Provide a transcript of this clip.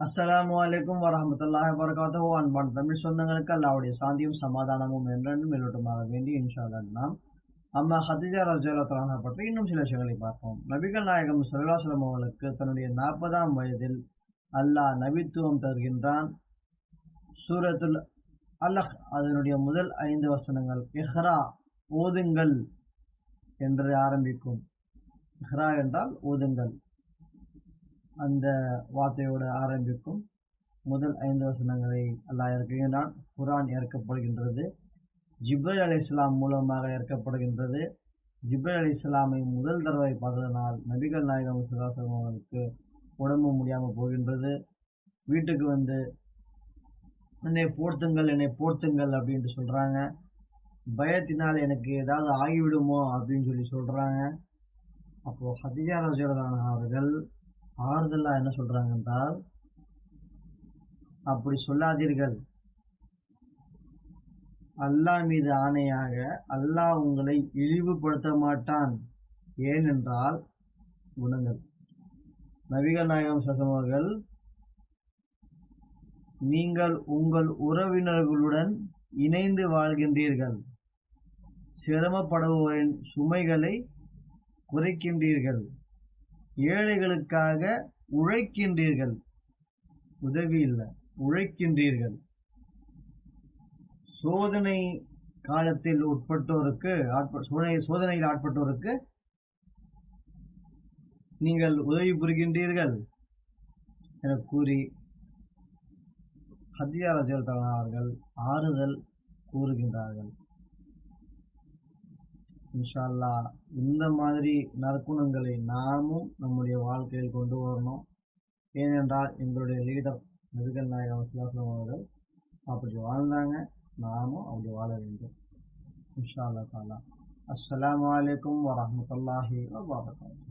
அஸ்ஸலாமு அலைக்கும் வரஹ்மத்துல்லாஹி வபரகாத்துஹு. அன்பான தமிழ் சொந்தங்களுக்கு அல்லாஹ்வுடைய சாந்தியும் சமாதானமும் என்றென்றும் மேலோட்டமாக வேண்டி இன்ஷா அல்லாஹ் நாம் அம்மா ஹதீஜா ரலியல்லாஹு தஆலா பற்றி இன்னும் சில விஷயங்களை பார்ப்போம். நபிகள் நாயகம் ஸல்லல்லாஹு அலைஹி வஸல்லம் அவர்களுக்கு தன்னுடைய 40ஆம் வயதில் அல்லாஹ் நபித்துவம் தருகின்றான். சூரத்துல் அலக் அதனுடைய முதல் 5 வசனங்கள் இஹ்ரா ஓதுங்கள் என்று ஆரம்பிக்கும். இஹ்ரா என்றால் ஓதுங்கள், அந்த வார்த்தையோடு ஆரம்பிக்கும். முதல் 5 வசனங்களை அல்லாஹ் இறக்குகின்றான். குர்ஆன் இறக்கப்படுகின்றது. ஜிப்ரீல் அலைஹிஸ்ஸலாம் மூலமாக இறக்கப்படுகின்றது. ஜிப்ரீல் அலைஹிஸ்ஸலாமை முதல் தடவை பார்த்ததனால் நபிகள் நாயகம் ஸல்லல்லாஹு அலைஹி வஸல்லம் அவர்களுக்கு உடம்பு முடியாமல் போகின்றது. வீட்டுக்கு வந்து என்னை போர்த்துங்கள் அப்படின்ட்டு சொல்கிறாங்க. பயத்தினால் எனக்கு ஏதாவது ஆகிவிடுமோ அப்படின்னு சொல்கிறாங்க. அப்போது ஹதீஜா ரலியல்லாஹு அன்ஹா அவர்கள் ஆறுதலாக என்ன சொல்கிறாங்க என்றால், அப்படி சொல்லாதீர்கள், அல்லாஹ் மீது ஆணையாக அல்லாஹ் உங்களை இழிவுபடுத்த மாட்டான். ஏனென்றால் குணங்கள். நபிகள் நாயகம் ஸல்லல்லாஹு அலைஹி வஸல்லம் அவர்கள், நீங்கள் உங்கள் உறவினர்களுடன் இணைந்து வாழ்கின்றீர்கள், சிரமப்படுபவரின் சுமைகளை குறைக்கின்றீர்கள், ஏழைகளுக்காக உழைக்கின்றீர்கள், உதவி இல்லை உழைக்கின்றீர்கள், சோதனை காலத்தில் சோதனையில் ஆட்பட்டோருக்கு நீங்கள் உதவி புரிகின்றீர்கள் என கூறி ஹதீஜா ரலியல்லாஹு அன்ஹா அவர்கள் ஆறுதல் கூறுகின்றார்கள். இன்ஷா அல்லாஹ் இந்த மாதிரி நற்குணங்களை நாமும் நம்முடைய வாழ்க்கையில் கொண்டு வரணும். ஏனென்றால் எங்களுடைய லீடர் நபிகள் நாயகம் ஸல்லல்லாஹு அலைஹி வஸல்லம் அவர்கள் அப்படி வாழ்ந்தாங்க, நாமும் அப்படி வாழ வேண்டும். இன்ஷா அல்லாஹ் தாலா. அஸ்ஸலாமு அலைக்கும் வரஹ்மத்துல்லாஹி வபரகாத்துஹு.